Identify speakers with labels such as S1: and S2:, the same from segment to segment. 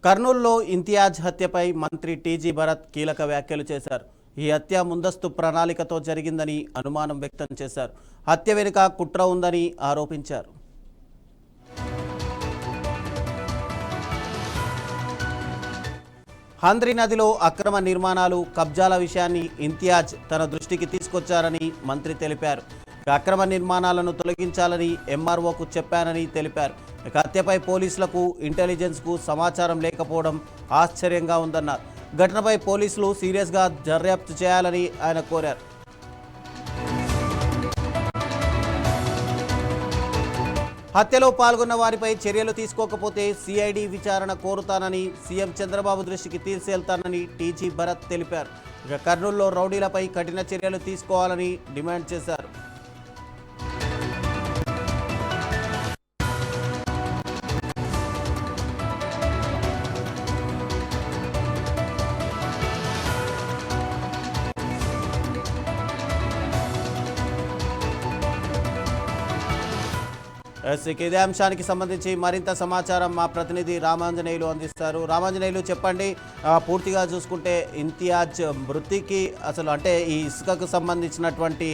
S1: కర్నూలులో ఇంతియాజ్ హత్యపై మంత్రి టీజీ భరత్ కీలక వ్యాఖ్యలు చేశారు. ఈ హత్య ముందస్తు ప్రణాళికతో జరిగిందని అనుమానం వ్యక్తం చేశారు. హత్య వెనుక కుట్ర ఉందని ఆరోపించారు. హంద్రి నదిలో అక్రమ నిర్మాణాలు, కబ్జాల విషయాన్ని ఇంతియాజ్ తన దృష్టికి తీసుకొచ్చారని మంత్రి తెలిపారు. అక్రమ నిర్మాణాలను తొలగించాలని ఎంఆర్ఓకు చెప్పానని తెలిపారు. హత్యపై పోలీసులకు, ఇంటెలిజెన్స్కు సమాచారం లేకపోవడం ఆశ్చర్యంగా ఉందన్నారు. ఘటనపై పోలీసులు సీరియస్గా దర్యాప్తు చేయాలని ఆయన కోరారు. హత్యలో పాల్గొన్న వారిపై చర్యలు తీసుకోకపోతే సిఐడి విచారణ కోరుతానని సీఎం చంద్రబాబు దృష్టికి తీసుకెళ్తానని టీజీ భరత్ తెలిపారు. ఇక కర్నూలులో రౌడీలపై కఠిన చర్యలు తీసుకోవాలని డిమాండ్ చేశారు. ఇదే అంశానికి సంబంధించి మరింత సమాచారం మా ప్రతినిధి రామాంజనేయులు అందిస్తారు. రామాంజనేయులు చెప్పండి, పూర్తిగా చూసుకుంటే ఇంతియాజ్ మృతికి అసలు అంటే ఈ ఇసుకకు సంబంధించినటువంటి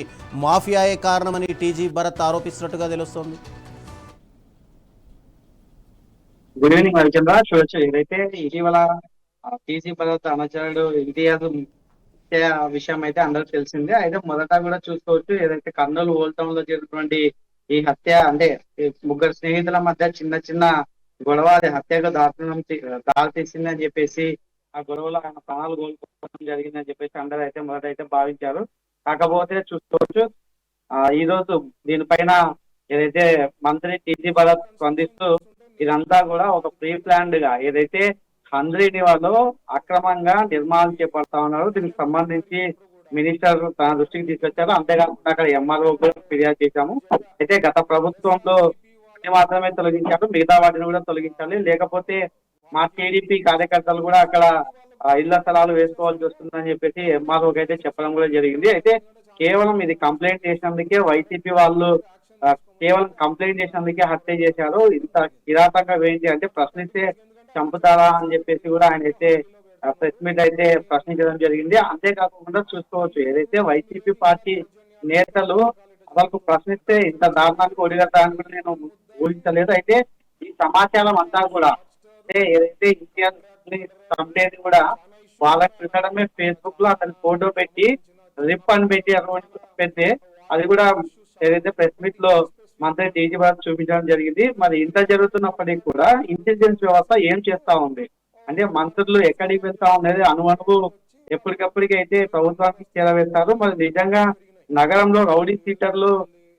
S1: మాఫియాయే కారణమని టీజీ భరత్ ఆరోపిస్తున్నట్టుగా తెలుస్తోంది.
S2: Good evening Ravichandra. చూడొచ్చు, ఏదైతే ఇటీవల టీజీ భరత్ అనుచరుడు ఇంతియాజ్ విషయం అయితే అందరికి తెలిసిందే. అయితే మొదట కూడా చూసుకోవచ్చు, ఏదైతే కర్నూలు ఓల్డ్ టౌన్ లో జరిగినటువంటి ఈ హత్య అంటే ముగ్గురు స్నేహితుల మధ్య చిన్న చిన్న గొడవ అది హత్యకు దారితీసిందని చెప్పేసి ఆ గొడవలో ఆయన ప్రాణాలు కోల్పోవడం జరిగిందని చెప్పేసి అందరూ అయితే మొదట అయితే భావించారు. కాకపోతే చూసుకోవచ్చు, ఈ రోజు దీనిపైన ఏదైతే మంత్రి టీజీ భరత్ స్పందిస్తూ ఇదంతా కూడా ఒక ప్రీ ప్లాన్డ్ గా ఏదైతే హంద్రీని వాళ్ళు అక్రమంగా నిర్మాణాలు చేపడతా ఉన్నారు, దీనికి సంబంధించి మినిస్టర్ తన దృష్టికి తీసుకొచ్చారు. అంతేకాకుండా అక్కడ ఎంఆర్ఓ ఫిర్యాదు చేశాము. అయితే గత ప్రభుత్వంలో మాత్రమే తొలగించారు, మిగతా వాటిని కూడా తొలగించాలి, లేకపోతే మా టీడీపీ కార్యకర్తలు కూడా అక్కడ ఇళ్ల స్థలాలు వేసుకోవాల్సి వస్తుందని చెప్పేసి ఎంఆర్ఓకి అయితే చెప్పడం కూడా జరిగింది. అయితే కేవలం ఇది కంప్లైంట్ చేసినందుకే వైసీపీ వాళ్ళు కేవలం కంప్లైంట్ చేసినందుకే హత్య చేశారు, ఇంత కిరాతకంగా వేయించి అంటే ప్రశ్నిస్తే చంపుతారా అని చెప్పేసి కూడా ఆయన అయితే ప్రెస్ మీట్ అయితే ప్రశ్నించడం జరిగింది. అంతేకాకుండా చూసుకోవచ్చు, ఏదైతే వైసీపీ పార్టీ నేతలు వాళ్ళకు ప్రశ్నిస్తే ఇంత దారుణానికి ఒడిగట్టాలని కూడా నేను ఊహించలేదు. అయితే ఈ సమాచారం అంతా కూడా అంటే ఏదైతే ఇండియన్ కంప్లైంట్ కూడా వాళ్ళకి పెట్టడమే ఫేస్బుక్ లో అతని ఫోటో పెట్టి రిప్ అని పెట్టి పెడితే అది కూడా ఏదైతే ప్రెస్ మీట్ లో మంత్రి టీజీ భరత్ చూపించడం జరిగింది. మరి ఇంత జరుగుతున్నప్పటికీ కూడా ఇంటెలిజెన్స్ వ్యవస్థ ఏం చేస్తా ఉంది అంటే మంత్రులు ఎక్కడికి వెళ్తా ఉన్నది అనువనువు ఎప్పటికప్పటికి అయితే ప్రభుత్వానికి చేరవేస్తారు. మరి నిజంగా నగరంలో రౌడీ సీటర్లు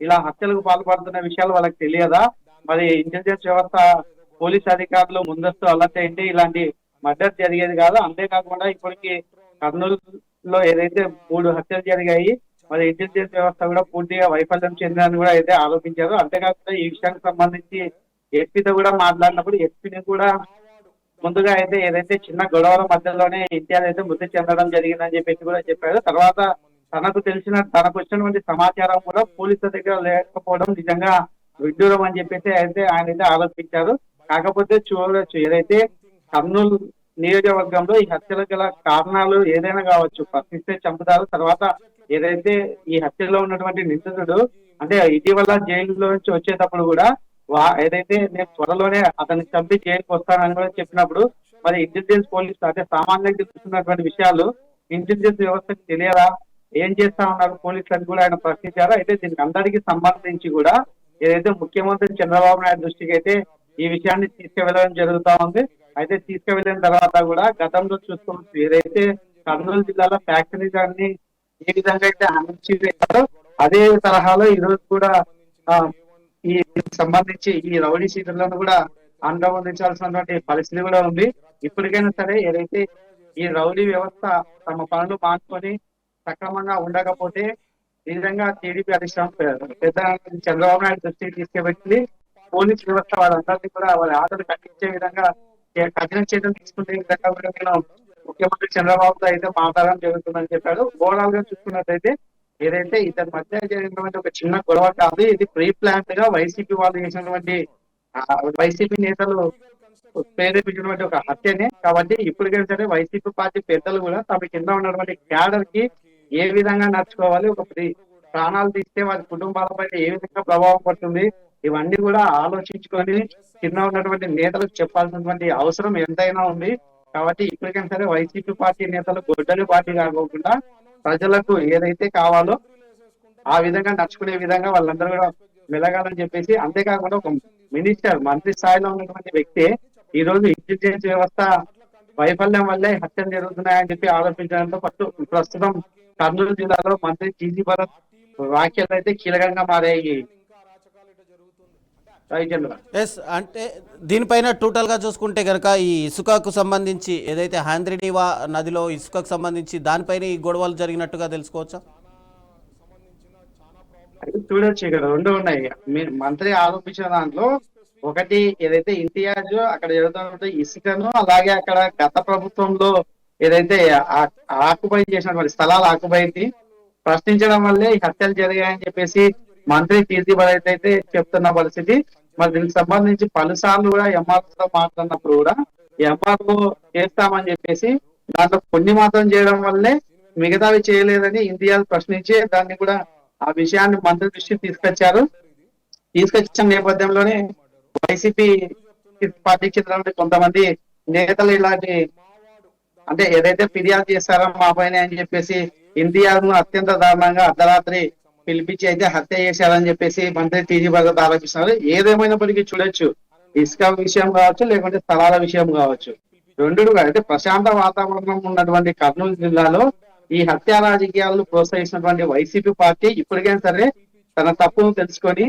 S2: ఇలా హత్యలకు పాల్పడుతున్న విషయాలు వాళ్ళకి తెలియదా? మరి ఇంటెలిజెన్స్ వ్యవస్థ పోలీస్ అధికారులు ముందస్తు అలర్ట్ అయితే ఇలాంటి మర్డర్ జరిగేది కాదు. అంతేకాకుండా ఇప్పటికి కర్నూలులో ఏదైతే 3 హత్యలు జరిగాయి, మరి ఇంటెలిజెన్స్ వ్యవస్థ కూడా పూర్తిగా వైఫల్యం చెందిందని కూడా అయితే ఆరోపించారు. అంతేకాకుండా ఈ విషయానికి సంబంధించి ఎస్పీతో కూడా మాట్లాడినప్పుడు ఎస్పీని కూడా ముందుగా అయితే ఏదైతే చిన్న గొడవల మధ్యలోనే ఇంతియాజ్ అయితే మృతి చెందడం జరిగిందని చెప్పేసి కూడా చెప్పారు. తర్వాత తనకు వచ్చినటువంటి సమాచారం కూడా పోలీసుల దగ్గర లేకపోవడం నిజంగా విడ్డూరం అని చెప్పేసి అయితే ఆయన అయితే ఆరోపించారు. కాకపోతే చూడవచ్చు, ఏదైతే కర్నూలు నియోజకవర్గంలో ఈ హత్యల గల కారణాలు ఏదైనా కావచ్చు, ప్రశ్నిస్తే చంపుతారు. తర్వాత ఏదైతే ఈ హత్యలో ఉన్నటువంటి నిందితుడు అంటే ఇటీవల జైలులో నుంచి వచ్చేటప్పుడు కూడా ఏదైతే నేను త్వరలోనే అతన్ని చంపి జైలుకి వస్తానని కూడా చెప్పినప్పుడు మరి ఇంటెలిజెన్స్ పోలీసు అంటే సామాన్యంగా తెలుస్తున్నటువంటి విషయాలు ఇంటెలిజెన్స్ వ్యవస్థకు తెలియదా? ఏం చేస్తా ఉన్నారు పోలీసులు అని కూడా ఆయన ప్రశ్నించారు. అయితే దీనికి అందరికీ సంబంధించి కూడా ఏదైతే ముఖ్యమంత్రి చంద్రబాబు నాయుడు దృష్టికి అయితే ఈ విషయాన్ని తీసుకువెళ్ళడం జరుగుతా ఉంది. అయితే తీసుకువెళ్ళిన తర్వాత కూడా గతంలో చూసుకోవచ్చు, ఏదైతే కర్నూలు జిల్లాలో ఫ్యాక్టరీస్ అన్ని ఏ విధంగా అయితే అణచివేశారో అదే తరహాలో ఈ రోజు కూడా ఈ సంబంధించి ఈ రౌడీ సీటర్లను కూడా అనుభవించాల్సినటువంటి పరిస్థితి కూడా ఉంది. ఇప్పటికైనా సరే ఏదైతే ఈ రౌడీ వ్యవస్థ తమ పనులు మానుకొని సక్రమంగా ఉండకపోతే నిజంగా టీడీపీ అధిష్టానం పెద్ద చంద్రబాబు నాయుడు దృష్టికి తీసుకువెళ్ళి పోలీస్ వ్యవస్థ వాళ్ళందరినీ కూడా వాళ్ళ ఆటలు కట్టించే విధంగా కఠిన చర్యలు తీసుకునే విధంగా కూడా నేను ముఖ్యమంత్రి చంద్రబాబుతో అయితే మాట్లాడడం జరుగుతుందని చెప్పాడు. ఓవరాల్ గా చూసుకున్నట్లయితే ఏదైతే ఇతని మధ్య జరిగినటువంటి ఒక చిన్న గొడవ కాదు, ఇది ప్రీ ప్లాన్డ్ గా వైసీపీ వాళ్ళు చేసినటువంటి వైసీపీ నేతలు ప్రేరేపించినటువంటి ఒక హత్యనే. కాబట్టి ఇప్పటికైనా సరే వైసీపీ పార్టీ పెద్దలు కూడా తమ కింద ఉన్నటువంటి క్యాడర్ కి ఏ విధంగా నడుచుకోవాలి, ప్రాణాలు తీస్తే వారి కుటుంబాలపై ఏ విధంగా ప్రభావం పడుతుంది, ఇవన్నీ కూడా ఆలోచించుకొని కింద ఉన్నటువంటి నేతలకు చెప్పాల్సినటువంటి అవసరం ఎంతైనా ఉంది. కాబట్టి ఇప్పటికైనా సరే వైసీపీ పార్టీ నేతలు గొడ్డలి పార్టీ కాకుండా ప్రజలకు ఏదైతే కావాలో ఆ విధంగా నడుచుకునే విధంగా వాళ్ళందరూ కూడా మెలగాలని చెప్పేసి, అంతేకాకుండా ఒక మినిస్టర్ మంత్రి స్థాయిలో ఉన్నటువంటి వ్యక్తి ఈ రోజు ఇంటెలిజెన్స్ వ్యవస్థ వైఫల్యం వల్లే హత్యలు జరుగుతున్నాయని చెప్పి ఆరోపించడంతో ప్రస్తుతం కర్నూలు జిల్లాలో మంత్రి టీజీ భరత్ వ్యాఖ్యలు అయితే కీలకంగా మారాయి. రవిచంద్ర,
S1: ఎస్, అంటే దీనిపైన టోటల్గా చూసుకుంటే కనుక ఈ ఇసుకకు సంబంధించి ఏదైతే హ్యాంద్రినీవా నదిలో ఇసుకకు సంబంధించి దానిపైన ఈ గొడవలు జరిగినట్టుగా తెలుసుకోవచ్చా?
S2: చూడొచ్చు, ఇక్కడ రెండు ఉన్నాయి. మీరు మంత్రి ఆరోపించిన దాంట్లో ఒకటి ఏదైతే ఇంతియాజ్ అక్కడ జరుగుతున్న ఇసుకను, అలాగే అక్కడ గత ప్రభుత్వంలో ఏదైతే ఆకుపై చేసినటువంటి స్థలాలు ఆకుపైని ప్రశ్నించడం వల్లే ఈ హత్యలు జరిగాయని చెప్పేసి మంత్రి టీజీ భరత్ అయితే చెప్తున్న పరిస్థితి. మరి దీనికి సంబంధించి పలుసార్లు కూడా ఎంఆర్ఓతో మాట్లాడినప్పుడు కూడా ఎంఆర్ఓ చేస్తామని చెప్పేసి దాంట్లో కొన్ని మాత్రం చేయడం వల్లే మిగతావి చేయలేదని ఇంతియాజ్ ప్రశ్నించి దాన్ని కూడా ఆ విషయాన్ని మంత్రి దృష్టికి తీసుకొచ్చిన నేపథ్యంలోనే వైసీపీ పార్టీకి చెందిన కొంతమంది నేతలు ఇలాంటి అంటే ఏదైతే ఫిర్యాదు చేస్తారో మా పైన అని చెప్పేసి ఇంతియాజ్ ను అత్యంత దారుణంగా అర్ధరాత్రి పిలిపించి అయితే హత్య చేశారని చెప్పేసి మంత్రి టీజీ భరత్ ఆరోపిస్తున్నారు. ఏదేమైనప్పటికీ చూడొచ్చు, ఇసుక విషయం కావచ్చు, లేకుంటే స్థలాల విషయం కావచ్చు, రెండు అంటే ప్రశాంత వాతావరణం ఉన్నటువంటి కర్నూలు జిల్లాలో ఈ హత్యా రాజకీయాలను ప్రోత్సహించినటువంటి వైసీపీ పార్టీ ఇప్పటికైనా సరే తన తప్పును తెలుసుకొని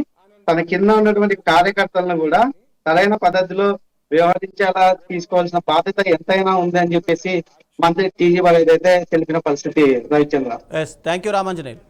S2: తన కింద ఉన్నటువంటి కార్యకర్తలను కూడా సరైన పద్ధతిలో వ్యవహరించేలా తీసుకోవాల్సిన బాధ్యత ఎంతైనా ఉంది అని చెప్పేసి మంత్రి టీజీ భరత్ అయితే తెలిపిన పరిస్థితి. Ravichandra,
S1: yes, thank you Ramanjaneyulu.